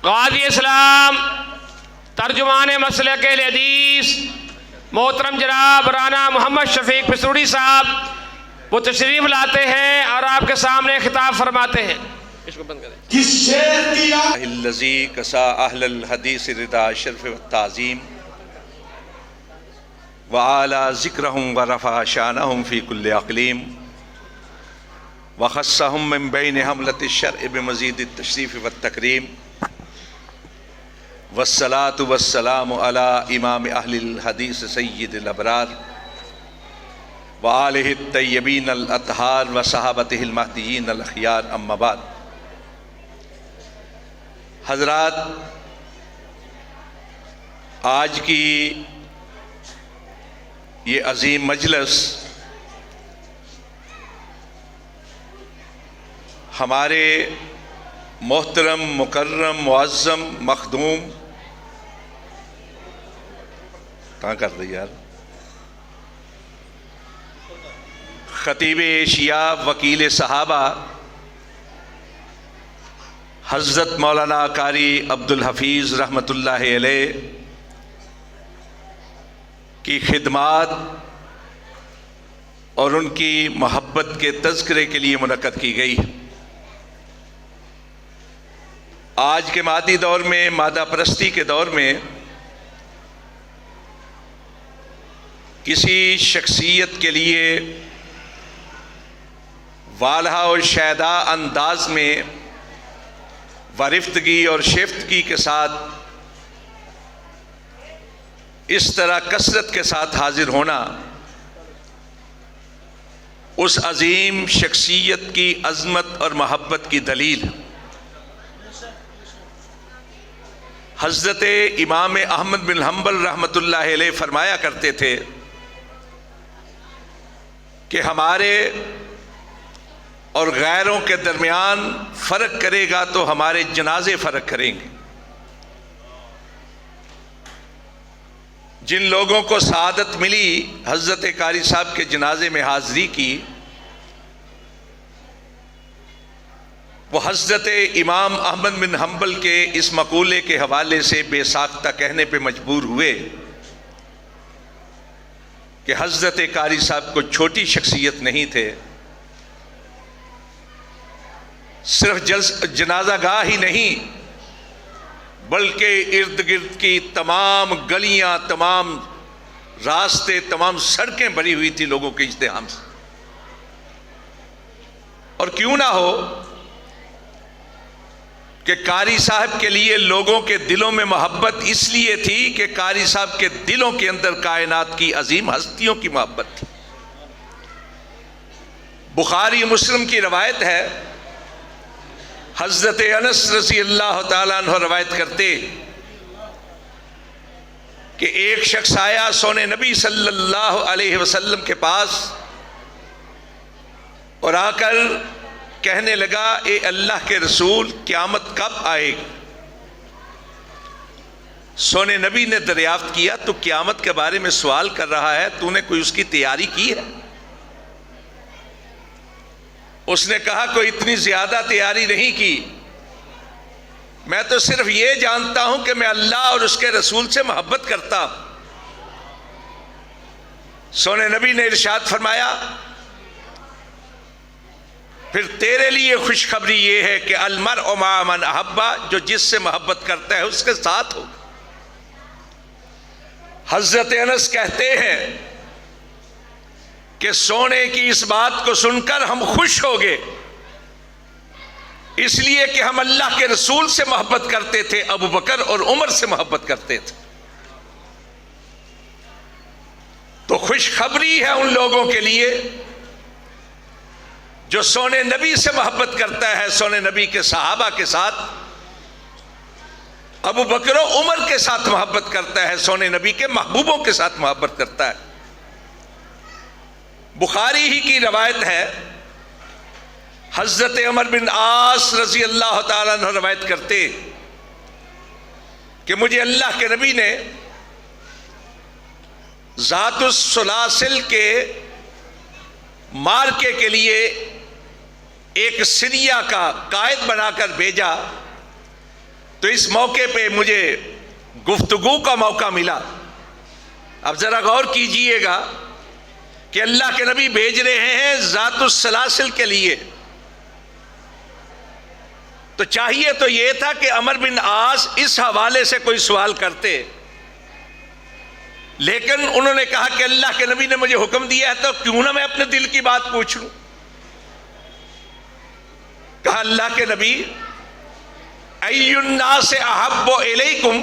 قاضی اسلام ترجمان مسلک الحدیث محترم جناب رانا محمد شفیق پسروڑی صاحب وہ تشریف لاتے ہیں اور آپ کے سامنے خطاب فرماتے ہیں۔ اس کو بند کریں۔ کس شعر کی الذی کسا اہل الحدیث رضا شرف والتعظیم وعالی ذکرہم ورفع شانہم فی کل اقلیم وخصہم من بین حملۃ الشرع بمزید التشریف والتکریم والصلاة والسلام علی امام اہل الحدیث سید الابرار وآلہ الطیبین الاطہار وصحابتہ المہدیین الاخیار اما بعد۔ حضرات، آج کی یہ عظیم مجلس ہمارے محترم مکرم معظم مخدوم کہاں کر رہی یار خطیب ایشیا وکیل صحابہ حضرت مولانا قاری عبدالحفیظ رحمۃ اللہ علیہ کی خدمات اور ان کی محبت کے تذکرے کے لیے منعقد کی گئی۔ آج کے مادی دور میں، مادہ پرستی کے دور میں، کسی شخصیت کے لیے والہ اور شیدا انداز میں وارفتگی اور شیفتگی کے ساتھ اس طرح کثرت کے ساتھ حاضر ہونا اس عظیم شخصیت کی عظمت اور محبت کی دلیل۔ حضرت امام احمد بن حنبل رحمۃ اللہ علیہ فرمایا کرتے تھے کہ ہمارے اور غیروں کے درمیان فرق کرے گا تو ہمارے جنازے فرق کریں گے۔ جن لوگوں کو سعادت ملی حضرت قاری صاحب کے جنازے میں حاضری کی، وہ حضرت امام احمد بن حنبل کے اس مقولے کے حوالے سے بے ساختہ کہنے پہ مجبور ہوئے کہ حضرت قاری صاحب کو چھوٹی شخصیت نہیں تھے، صرف جنازہ گاہ ہی نہیں بلکہ ارد گرد کی تمام گلیاں، تمام راستے، تمام سڑکیں بھری ہوئی تھی لوگوں کے ازدحام سے۔ اور کیوں نہ ہو کہ قاری صاحب کے لیے لوگوں کے دلوں میں محبت اس لیے تھی کہ قاری صاحب کے دلوں کے اندر کائنات کی عظیم ہستیوں کی محبت تھی۔ بخاری مسلم کی روایت ہے، حضرت انس رضی اللہ تعالیٰ عنہ روایت کرتے کہ ایک شخص آیا سونے نبی صلی اللہ علیہ وسلم کے پاس اور آ کر کہنے لگا، اے اللہ کے رسول، قیامت کب آئے گی؟ سونے نبی نے دریافت کیا، تو قیامت کے بارے میں سوال کر رہا ہے، تو نے کوئی اس کی تیاری کی ہے؟ اس نے کہا، کوئی اتنی زیادہ تیاری نہیں کی، میں تو صرف یہ جانتا ہوں کہ میں اللہ اور اس کے رسول سے محبت کرتا ہوں۔ سونے نبی نے ارشاد فرمایا، پھر تیرے لیے خوشخبری یہ ہے کہ المرء مع من احب، جو جس سے محبت کرتا ہے اس کے ساتھ ہو۔ حضرت انس کہتے ہیں کہ سونے کی اس بات کو سن کر ہم خوش ہو گئے، اس لیے کہ ہم اللہ کے رسول سے محبت کرتے تھے، ابو بکر اور عمر سے محبت کرتے تھے۔ تو خوشخبری ہے ان لوگوں کے لیے جو سونے نبی سے محبت کرتا ہے، سونے نبی کے صحابہ کے ساتھ، ابو بکر و عمر کے ساتھ محبت کرتا ہے، سونے نبی کے محبوبوں کے ساتھ محبت کرتا ہے۔ بخاری ہی کی روایت ہے، حضرت عمر بن عاص رضی اللہ تعالیٰ عنہ روایت کرتے کہ مجھے اللہ کے نبی نے ذات السلاسل کے مارکے کے لیے ایک سریہ کا قائد بنا کر بھیجا تو اس موقع پہ مجھے گفتگو کا موقع ملا. اب ذرا غور کیجئے گا کہ اللہ کے نبی بھیج رہے ہیں ذات السلاسل کے لیے، تو چاہیے تو یہ تھا کہ عمر بن عاص اس حوالے سے کوئی سوال کرتے، لیکن انہوں نے کہا کہ اللہ کے نبی نے مجھے حکم دیا ہے تو کیوں نہ میں اپنے دل کی بات پوچھ لوں. کہا اللہ کے نبی ای الناس احب الیکم،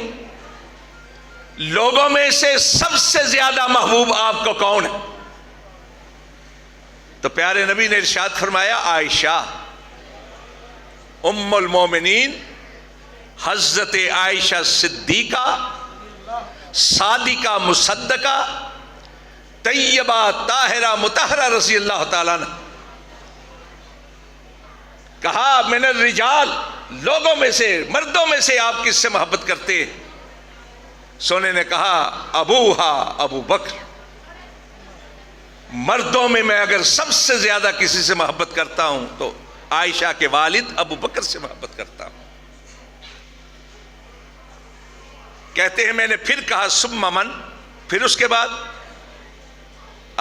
لوگوں میں سے سب سے زیادہ محبوب آپ کو کون ہے؟ تو پیارے نبی نے ارشاد فرمایا عائشہ ام المومنین، حضرت عائشہ صدیقہ صادقہ مصدقہ طیبہ طاہرہ مطہرہ رضی اللہ تعالیٰ عنہ. کہا من الرجال، لوگوں میں سے مردوں میں سے آپ کس سے محبت کرتے ہیں؟ سونے نے کہا ابوہا ابو بکر، مردوں میں اگر سب سے زیادہ کسی سے محبت کرتا ہوں تو عائشہ کے والد ابو بکر سے محبت کرتا ہوں. کہتے ہیں میں نے پھر کہا ثم من، پھر اس کے بعد؟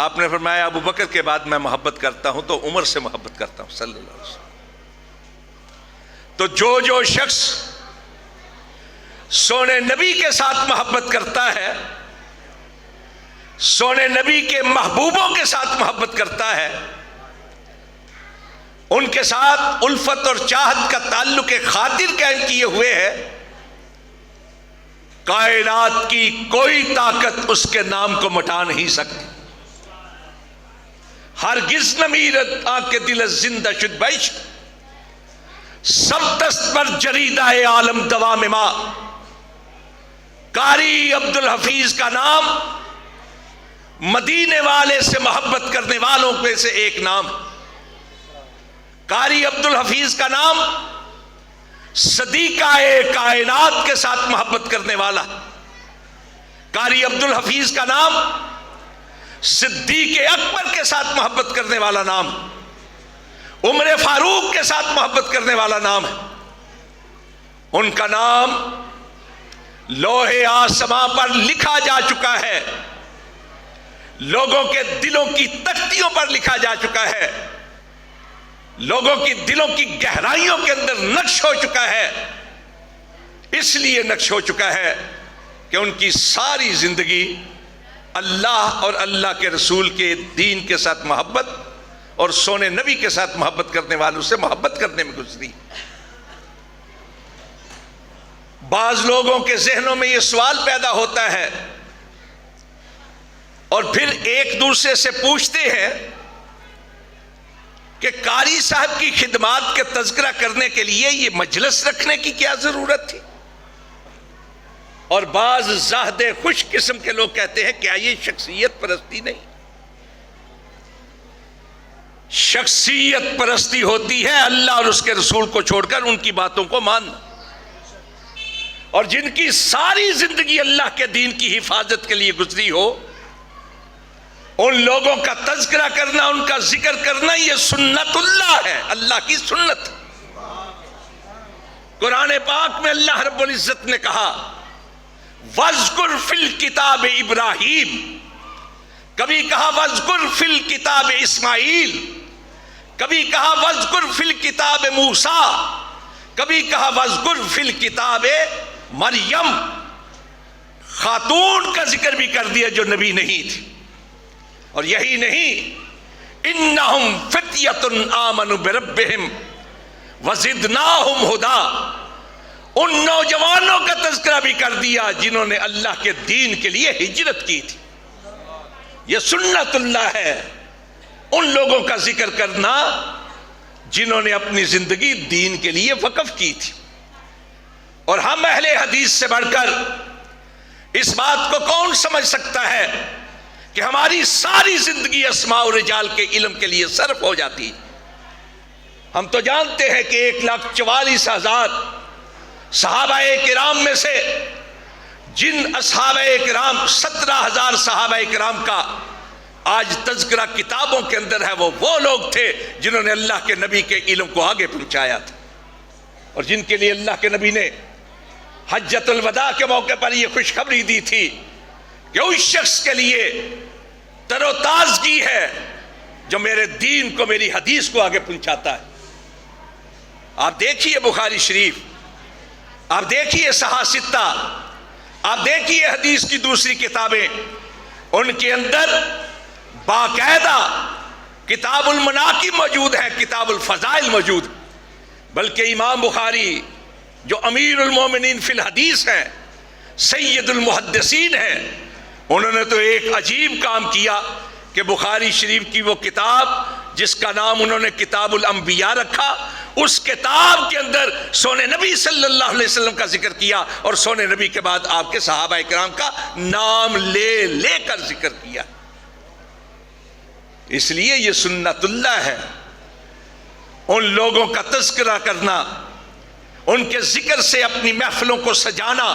آپ نے فرمایا ابو بکر کے بعد میں محبت کرتا ہوں تو عمر سے محبت کرتا ہوں صلی اللہ علیہ وسلم. تو جو شخص سونے نبی کے ساتھ محبت کرتا ہے، سونے نبی کے محبوبوں کے ساتھ محبت کرتا ہے، ان کے ساتھ الفت اور چاہت کا تعلق خاطر قائم کیے ہوئے ہے، کائنات کی کوئی طاقت اس کے نام کو مٹا نہیں سکتی. ہرگز نمیرت آنکھ کے دل زندہ شد بیش، سب دست پر جریدہ عالم دوام ما. قاری عبد الحفیظ کا نام مدینے والے سے محبت کرنے والوں میں سے ایک نام. قاری عبد الحفیظ کا نام صدیقہ کائنات کے ساتھ محبت کرنے والا. قاری عبد الحفیظ کا نام صدیق اکبر کے ساتھ محبت کرنے والا نام، عمر فاروق کے ساتھ محبت کرنے والا نام ہے. ان کا نام لوح آسماں پر لکھا جا چکا ہے، لوگوں کے دلوں کی تختیوں پر لکھا جا چکا ہے، لوگوں کی دلوں کی گہرائیوں کے اندر نقش ہو چکا ہے. اس لیے نقش ہو چکا ہے کہ ان کی ساری زندگی اللہ اور اللہ کے رسول کے دین کے ساتھ محبت اور سونے نبی کے ساتھ محبت کرنے والوں سے محبت کرنے میں گزری. بعض لوگوں کے ذہنوں میں یہ سوال پیدا ہوتا ہے اور پھر ایک دوسرے سے پوچھتے ہیں کہ قاری صاحب کی خدمات کے تذکرہ کرنے کے لیے یہ مجلس رکھنے کی کیا ضرورت تھی؟ اور بعض زاہد خوش قسم کے لوگ کہتے ہیں کیا یہ شخصیت پرستی نہیں؟ شخصیت پرستی ہوتی ہے اللہ اور اس کے رسول کو چھوڑ کر ان کی باتوں کو ماننا. اور جن کی ساری زندگی اللہ کے دین کی حفاظت کے لیے گزری ہو، ان لوگوں کا تذکرہ کرنا، ان کا ذکر کرنا، یہ سنت اللہ ہے، اللہ کی سنت. قرآن پاک میں اللہ رب العزت نے کہا وَاذْكُرْ فِي الْكِتَابِ ابراہیم، کبھی کہا وَاذْكُرْ فِي الْكِتَابِ اسماعیل، کبھی کہا وَاذْكُرْ فِي الْكِتَابِ موسیٰ، کبھی کہا وَاذْكُرْ فِي الْكِتَابِ مریم. خاتون کا ذکر بھی کر دیا جو نبی نہیں تھی. اور یہی نہیں، انہم فتیۃ آمنوا بربہم وزدناہم ہدی، ان نوجوانوں کا تذکرہ بھی کر دیا جنہوں نے اللہ کے دین کے لیے ہجرت کی تھی. یہ سنت اللہ ہے، ان لوگوں کا ذکر کرنا جنہوں نے اپنی زندگی دین کے لیے وقف کی تھی. اور ہم اہل حدیث سے بڑھ کر اس بات کو کون سمجھ سکتا ہے کہ ہماری ساری زندگی اسماء و رجال کے علم کے لیے صرف ہو جاتی. ہم تو جانتے ہیں کہ 1,44,000 صحابہ کرام میں سے جن اصحابہ کرام 17,000 صحابہ کرام کا آج تذکرہ کتابوں کے اندر ہے، وہ لوگ تھے جنہوں نے اللہ کے نبی کے علم کو آگے پہنچایا تھا، اور جن کے لیے اللہ کے نبی نے حجۃ الوداع کے موقع پر یہ خوشخبری دی تھی کہ اس شخص کے لیے تر و تازگی ہے جو میرے دین کو، میری حدیث کو آگے پہنچاتا ہے۔ آپ دیکھیے بخاری شریف، آپ دیکھیے صحاح ستہ، آپ دیکھیے حدیث کی دوسری کتابیں، ان کے اندر باقاعدہ کتاب المناقب موجود ہے، کتاب الفضائل موجود، بلکہ امام بخاری جو امیر المومنین فی الحدیث ہیں، سید المحدثین ہیں، انہوں نے تو ایک عجیب کام کیا کہ بخاری شریف کی وہ کتاب جس کا نام انہوں نے کتاب الانبیاء رکھا، اس کتاب کے اندر سونے نبی صلی اللہ علیہ وسلم کا ذکر کیا، اور سونے نبی کے بعد آپ کے صحابہ کرام کا نام لے لے کر ذکر کیا۔ اس لیے یہ سنت اللہ ہے، ان لوگوں کا تذکرہ کرنا، ان کے ذکر سے اپنی محفلوں کو سجانا،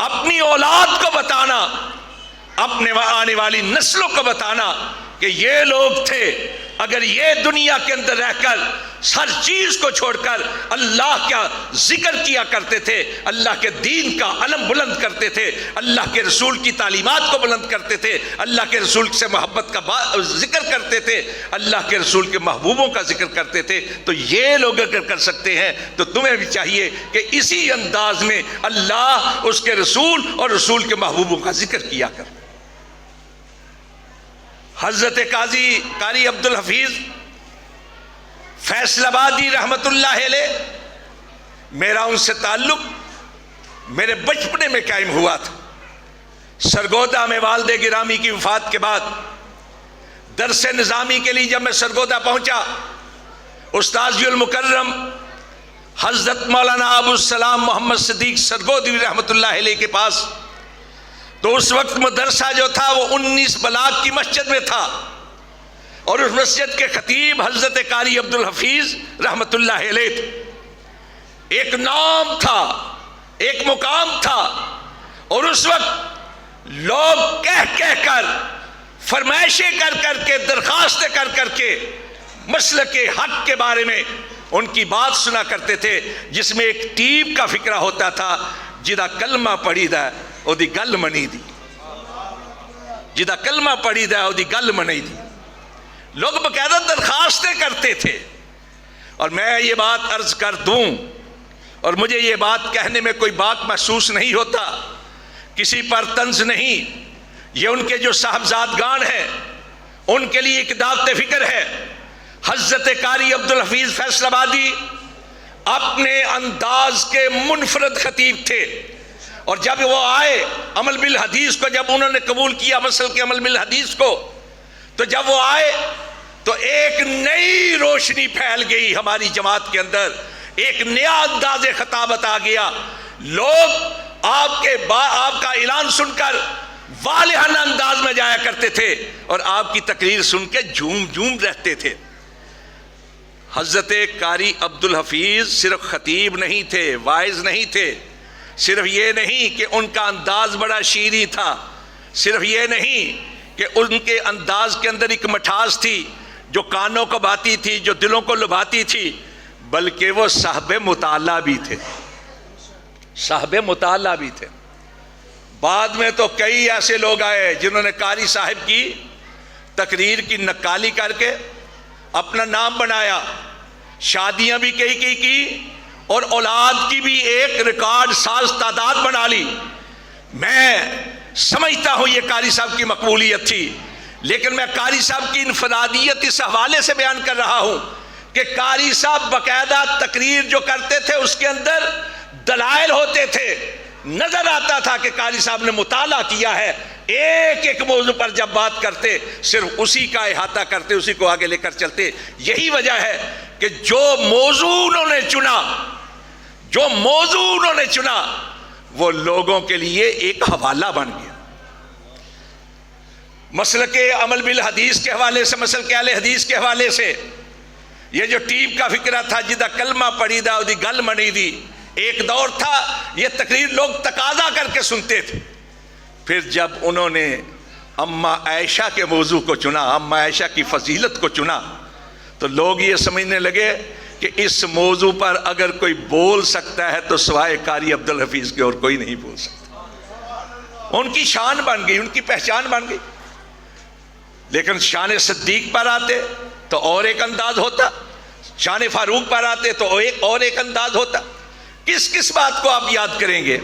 اپنی اولاد کو بتانا، اپنے آنے والی نسلوں کو بتانا کہ یہ لوگ تھے، اگر یہ دنیا کے اندر رہ کر ہر چیز کو چھوڑ کر اللہ کا ذکر کیا کرتے تھے، اللہ کے دین کا علم بلند کرتے تھے، اللہ کے رسول کی تعلیمات کو بلند کرتے تھے، اللہ کے رسول سے محبت کا ذکر کرتے تھے، اللہ کے رسول کے محبوبوں کا ذکر کرتے تھے، تو یہ لوگ اگر کر سکتے ہیں تو تمہیں بھی چاہیے کہ اسی انداز میں اللہ، اس کے رسول اور رسول کے محبوبوں کا ذکر کیا کر۔ حضرت قاری عبدالحفیظ فیصل آبادی رحمت اللہ علیہ، میرا ان سے تعلق میرے بچپنے میں قائم ہوا تھا۔ سرگودا میں والد گرامی کی وفات کے بعد درس نظامی کے لیے جب میں سرگودا پہنچا، استاذ المکرم حضرت مولانا ابو السلام محمد صدیق سرگودی رحمت اللہ علیہ کے پاس، تو اس وقت مدرسہ جو تھا وہ 19 بلاغ کی مسجد میں تھا، اور اس مسجد کے خطیب حضرت قاری عبدالحفیظ رحمت اللہ علیہ تھے۔ ایک نام تھا، ایک مقام تھا، اور اس وقت لوگ کہہ کر، فرمائشیں کر کر کے، درخواستیں کر کر کے مسلک حق کے بارے میں ان کی بات سنا کرتے تھے، جس میں ایک ٹیپ کا فکرہ ہوتا تھا، جدا کلمہ پڑھی دا او دی گل منی دی، جدا کلمہ پڑھی دا او دی گل منی دی۔ لوگ باقاعدہ درخواستیں کرتے تھے، اور میں یہ بات عرض کر دوں، اور مجھے یہ بات کہنے میں کوئی بات محسوس نہیں ہوتا، کسی پر طنز نہیں، یہ ان کے جو صاحبزادگان ہیں ان کے لیے ایک دعوت فکر ہے۔ حضرت قاری عبدالحفیظ فیصل آبادی اپنے انداز کے منفرد خطیب تھے، اور جب وہ آئے عمل بالحدیث کو، جب انہوں نے قبول کیا مسل کے عمل بالحدیث کو، تو جب وہ آئے تو ایک نئی روشنی پھیل گئی ہماری جماعت کے اندر، ایک نیا انداز خطابت آ گیا۔ لوگ آپ کا اعلان سن کر والہانہ انداز میں جایا کرتے تھے، اور آپ کی تقریر سن کے جھوم رہتے تھے۔ حضرت قاری عبدالحفیظ صرف خطیب نہیں تھے، واعظ نہیں تھے، صرف یہ نہیں کہ ان کا انداز بڑا شیریں تھا، صرف یہ نہیں کہ ان کے انداز کے اندر ایک مٹھاس تھی جو کانوں کو بھاتی تھی، جو دلوں کو لبھاتی تھی، بلکہ وہ صاحب مطالعہ بھی تھے، صاحب مطالعہ بھی تھے۔ بعد میں تو کئی ایسے لوگ آئے جنہوں نے قاری صاحب کی تقریر کی نقالی کر کے اپنا نام بنایا، شادیاں بھی کئی کی، اور اولاد کی بھی ایک ریکارڈ ساز تعداد بنا لی۔ میں سمجھتا ہوں یہ قاری صاحب کی مقبولیت تھی، لیکن میں قاری صاحب کی انفرادیت اس حوالے سے بیان کر رہا ہوں کہ قاری صاحب باقاعدہ تقریر جو کرتے تھے اس کے اندر دلائل ہوتے تھے، نظر آتا تھا کہ قاری صاحب نے مطالعہ کیا ہے، ایک ایک موضوع پر جب بات کرتے صرف اسی کا احاطہ کرتے، اسی کو آگے لے کر چلتے۔ یہی وجہ ہے کہ جو موضوع انہوں نے چنا وہ لوگوں کے لیے ایک حوالہ بن گیا۔ مسلک عمل بالحدیث کے حوالے سے، مسلک اہل حدیث کے حوالے سے، یہ جو ٹیپ کا فکرہ تھا، جدا کلمہ پڑھی دا دی گل منی دی، ایک دور تھا یہ تقریر لوگ تقاضا کر کے سنتے تھے۔ پھر جب انہوں نے اماں عائشہ کے موضوع کو چنا، اماں عائشہ کی فضیلت کو چنا، تو لوگ یہ سمجھنے لگے کہ کہ اس موضوع پر اگر کوئی بول سکتا ہے تو سوائے قاری عبدالحفیظ کے اور کوئی نہیں بول سکتا۔ ان کی شان بن گئی، ان کی پہچان بن گئی۔ لیکن شان صدیق پر آتے تو اور ایک انداز ہوتا، شان فاروق پر آتے تو ایک انداز ہوتا۔ کس کس بات کو آپ یاد کریں گے؟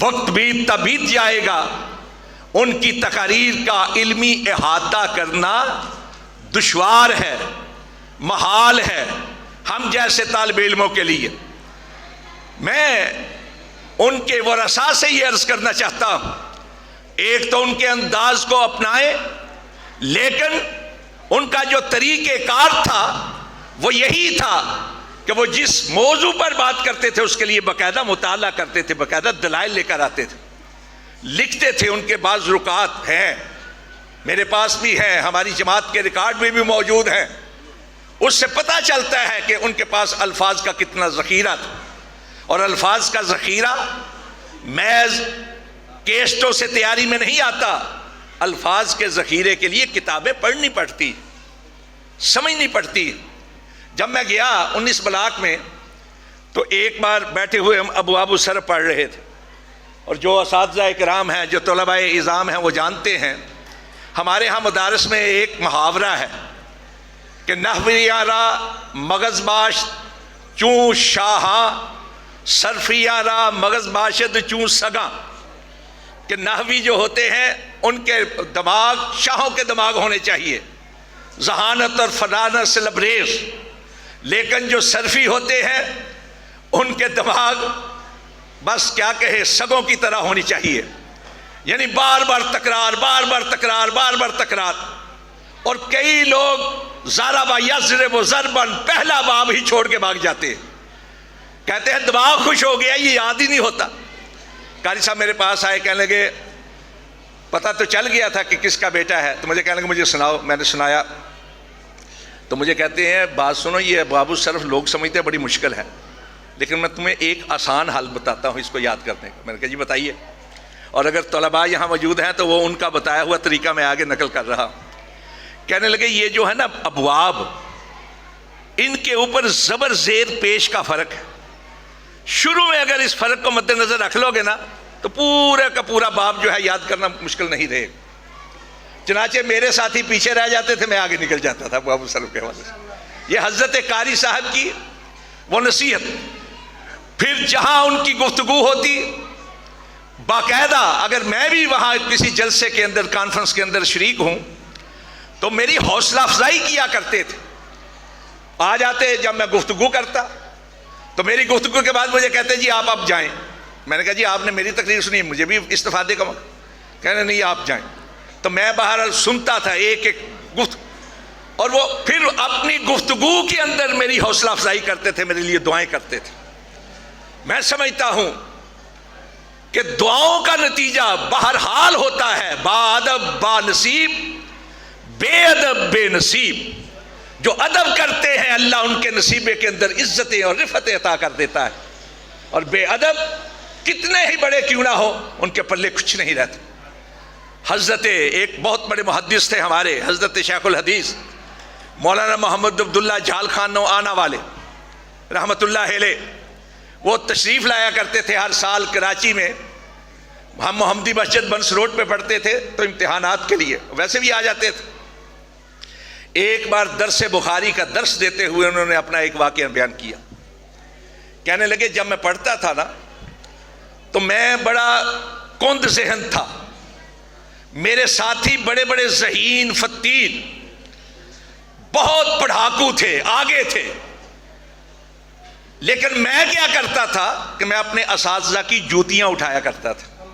وقت بیتتا بیت جائے گا، ان کی تقاریر کا علمی احاطہ کرنا دشوار ہے، محال ہے ہم جیسے طالب علموں کے لیے۔ میں ان کے ورثاء سے یہ عرض کرنا چاہتا ہوں، ایک تو ان کے انداز کو اپنائیں، لیکن ان کا جو طریقہ کار تھا وہ یہی تھا کہ وہ جس موضوع پر بات کرتے تھے اس کے لیے باقاعدہ مطالعہ کرتے تھے، باقاعدہ دلائل لے کر آتے تھے، لکھتے تھے۔ ان کے بعض رکعات ہیں، میرے پاس بھی ہیں، ہماری جماعت کے ریکارڈ میں بھی موجود ہیں، اس سے پتہ چلتا ہے کہ ان کے پاس الفاظ کا کتنا ذخیرہ تھا۔ اور الفاظ کا ذخیرہ محض کیسٹوں سے تیاری میں نہیں آتا، الفاظ کے ذخیرے کے لیے کتابیں پڑھنی پڑتی، سمجھنی پڑتی۔ جب میں گیا 19 بلاک میں تو ایک بار بیٹھے ہوئے ہم ابواب الصرف پڑھ رہے تھے، اور جو اساتذہ کرام ہیں، جو طلباء اعظام ہیں، وہ جانتے ہیں ہمارے ہاں مدارس میں ایک محاورہ ہے کہ نحویاں را مغز باش چون شاہاں، صرفیاں را مغز باشد چون سگاں، کہ نحوی جو ہوتے ہیں ان کے دماغ شاہوں کے دماغ ہونے چاہیے، ذہانت اور فنانت سے لبریز، لیکن جو صرفی ہوتے ہیں ان کے دماغ بس کیا کہے سگوں کی طرح ہونی چاہیے، یعنی بار بار تکرار، بار بار تکرار، بار بار تکرار۔ اور کئی لوگ ضرب یضرب ضرباً پہلا باب ہی چھوڑ کے بھاگ جاتے ہیں، کہتے ہیں دماغ خوش ہو گیا، یہ یاد ہی نہیں ہوتا۔ قاری صاحب میرے پاس آئے، کہنے لگے پتہ تو چل گیا تھا کہ کس کا بیٹا ہے، تو مجھے کہنے لگے مجھے سناؤ۔ میں نے سنایا تو مجھے کہتے ہیں بات سنو، یہ ابواب الصرف لوگ سمجھتے ہیں بڑی مشکل ہے، لیکن میں تمہیں ایک آسان حل بتاتا ہوں اس کو یاد کرنے کا۔ میں نے کہا جی بتائیے، اور اگر طلباء یہاں موجود ہیں تو وہ ان کا بتایا ہوا طریقہ میں آگے نقل کر رہا ہوں۔ کہنے لگے یہ جو ہے نا ابواب، ان کے اوپر زبر زیر پیش کا فرق ہے، شروع میں اگر اس فرق کو مد نظر رکھ لو گے نا تو پورا کا پورا باب جو ہے یاد کرنا مشکل نہیں رہے گا۔ چنانچہ میرے ساتھی پیچھے رہ جاتے تھے، میں آگے نکل جاتا تھا ابواب الصرف کے حوالے سے۔ یہ حضرت قاری صاحب کی وہ نصیحت۔ پھر جہاں ان کی گفتگو ہوتی، باقاعدہ اگر میں بھی وہاں کسی جلسے کے اندر، کانفرنس کے اندر شریک ہوں تو میری حوصلہ افزائی کیا کرتے تھے۔ آ جاتے جب میں گفتگو کرتا تو میری گفتگو کے بعد مجھے کہتے جی آپ اب جائیں۔ میں نے کہا جی آپ نے میری تقریر سنی، مجھے بھی استفادے کا موقع۔ کہنے نہیں آپ جائیں۔ تو میں بہرحال سنتا تھا ایک ایک اور وہ پھر اپنی گفتگو کے اندر میری حوصلہ افزائی کرتے تھے، میرے لیے دعائیں کرتے تھے۔ میں سمجھتا ہوں کہ دعاؤں کا نتیجہ بہرحال ہوتا ہے با ادب با نصیب، بے ادب بے نصیب۔ جو ادب کرتے ہیں اللہ ان کے نصیبے کے اندر عزتیں اور رفعتیں عطا کر دیتا ہے، اور بے ادب کتنے ہی بڑے کیوں نہ ہو ان کے پلے کچھ نہیں رہتا۔ حضرت ایک بہت بڑے محدث تھے ہمارے، حضرت شیخ الحدیث مولانا محمد عبداللہ جھال خان آنا والے رحمت اللہ علیہ، وہ تشریف لایا کرتے تھے ہر سال کراچی میں۔ ہم محمدی مسجد بنس روڈ پہ پڑھتے تھے تو امتحانات کے لیے ویسے بھی آ جاتے تھے۔ ایک بار درس بخاری کا درس دیتے ہوئے انہوں نے اپنا ایک واقعہ بیان کیا۔ کہنے لگے جب میں پڑھتا تھا نا تو میں بڑا کند ذہن تھا، میرے ساتھی بڑے بڑے ذہین فتیل، بہت پڑھاکو تھے، آگے تھے، لیکن میں کیا کرتا تھا کہ میں اپنے اساتذہ کی جوتیاں اٹھایا کرتا تھا،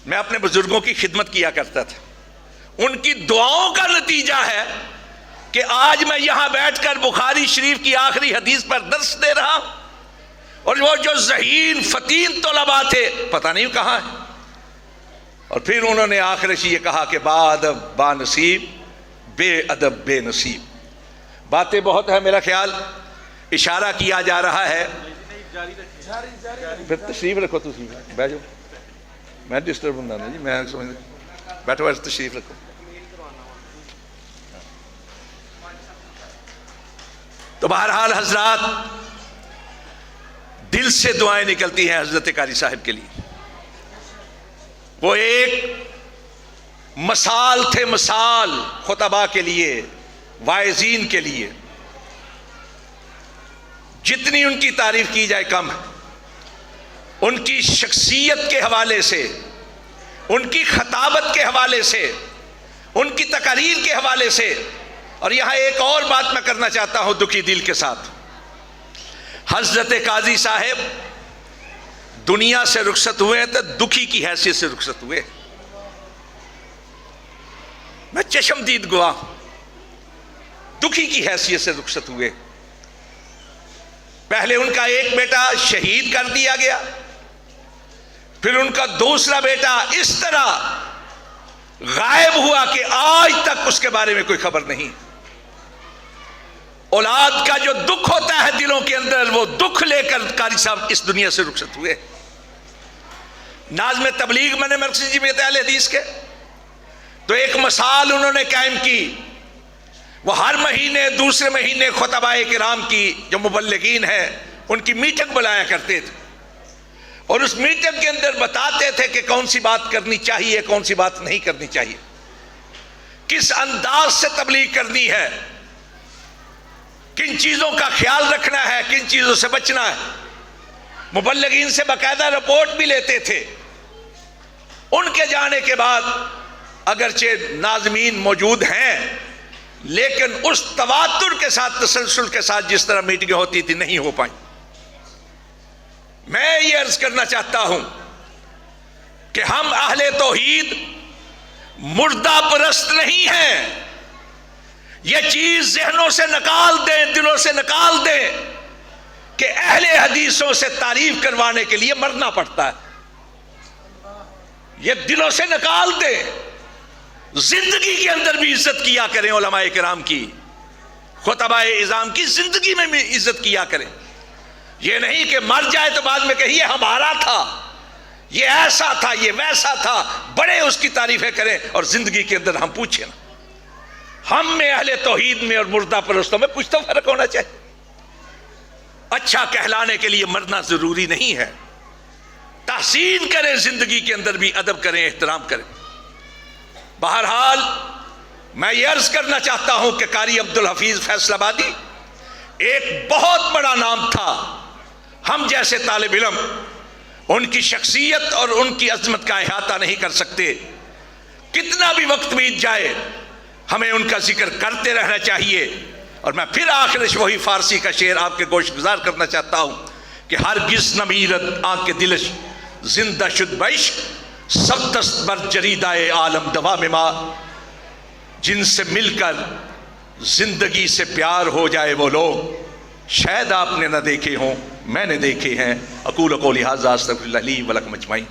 میں اپنے بزرگوں کی خدمت کیا کرتا تھا۔ ان کی دعاؤں کا نتیجہ ہے کہ آج میں یہاں بیٹھ کر بخاری شریف کی آخری حدیث پر درس دے رہا ہوں، اور وہ جو ذہین فتیل طلباء تھے پتہ نہیں کہاں ہے۔ اور پھر انہوں نے آخر سے یہ کہا کہ با ادب با نصیب، بے ادب بے نصیب۔ باتیں بہت ہیں، میرا خیال اشارہ کیا جا رہا ہے۔ پھر تشریف رکھو، تسی بیٹھ جاؤ، میں ڈسٹرب ہوں نا جی، میں بیٹھو ایسے تشریف رکھو۔ تو بہرحال حضرات، دل سے دعائیں نکلتی ہیں حضرت قاری صاحب کے لیے. وہ ایک مثال تھے، مثال خطباء کے لیے، واعظین کے لیے. جتنی ان کی تعریف کی جائے کم ہے. ان کی شخصیت کے حوالے سے، ان کی خطابت کے حوالے سے، ان کی تقاریر کے حوالے سے. اور یہاں ایک اور بات میں کرنا چاہتا ہوں دکھی دل کے ساتھ. حضرت قاضی صاحب دنیا سے رخصت ہوئے ہیں تو دکھی کی حیثیت سے رخصت ہوئے. میں چشمدید گواہ ہوں، دکھی کی حیثیت سے رخصت ہوئے. پہلے ان کا ایک بیٹا شہید کر دیا گیا، پھر ان کا دوسرا بیٹا اس طرح غائب ہوا کہ آج تک اس کے بارے میں کوئی خبر نہیں. اولاد کا جو دکھ ہوتا ہے دلوں کے اندر، وہ دکھ لے کر قاری صاحب اس دنیا سے رخصت ہوئے. ناظم تبلیغ میں نے مرکزی جمعیت اہل حدیث کے تو ایک مثال انہوں نے قائم کی. وہ ہر مہینے دوسرے مہینے خطباء کرام کی جو مبلغین ہیں ان کی میٹنگ بلایا کرتے تھے، اور اس میٹنگ کے اندر بتاتے تھے کہ کون سی بات کرنی چاہیے، کون سی بات نہیں کرنی چاہیے، کس انداز سے تبلیغ کرنی ہے، کن چیزوں کا خیال رکھنا ہے، کن چیزوں سے بچنا ہے. مبلغین سے باقاعدہ رپورٹ بھی لیتے تھے. ان کے جانے کے بعد اگرچہ ناظمین موجود ہیں، لیکن اس تواتر کے ساتھ، تسلسل کے ساتھ جس طرح میٹنگیں ہوتی تھی نہیں ہو پائیں. میں یہ عرض کرنا چاہتا ہوں کہ ہم اہل توحید مردہ پرست نہیں ہیں. یہ چیز ذہنوں سے نکال دیں، دلوں سے نکال دیں کہ اہل حدیثوں سے تعریف کروانے کے لیے مرنا پڑتا ہے. یہ دلوں سے نکال دیں. زندگی کے اندر بھی عزت کیا کریں علماء کرام کی، خطباء اعظام کی زندگی میں بھی عزت کیا کریں. یہ نہیں کہ مر جائے تو بعد میں کہیے ہمارا تھا، یہ ایسا تھا، یہ ویسا تھا، بڑے اس کی تعریفیں کریں اور زندگی کے اندر ہم پوچھیں نا. ہم میں اہل توحید میں اور مردہ پرستوں میں کچھ تو فرق ہونا چاہیے. اچھا کہلانے کے لیے مرنا ضروری نہیں ہے. تحسین کریں، زندگی کے اندر بھی ادب کریں، احترام کریں. بہرحال میں یہ عرض کرنا چاہتا ہوں کہ قاری عبدالحفیظ فیصل آبادی ایک بہت بڑا نام تھا. ہم جیسے طالب علم ان کی شخصیت اور ان کی عظمت کا احاطہ نہیں کر سکتے. کتنا بھی وقت بیت جائے ہمیں ان کا ذکر کرتے رہنا چاہیے. اور میں پھر آخرش وہی فارسی کا شعر آپ کے گوش گزار کرنا چاہتا ہوں کہ ہرگز نمیرد آنکھ کے دلش زندہ شد بعشق، سب دست بر جریدائے عالم دوا میں ماں. جن سے مل کر زندگی سے پیار ہو جائے وہ لوگ شاید آپ نے نہ دیکھے ہوں، میں نے دیکھے ہیں. اقول قولی ھذا استغفر اللہ لی ولکم اجمعین.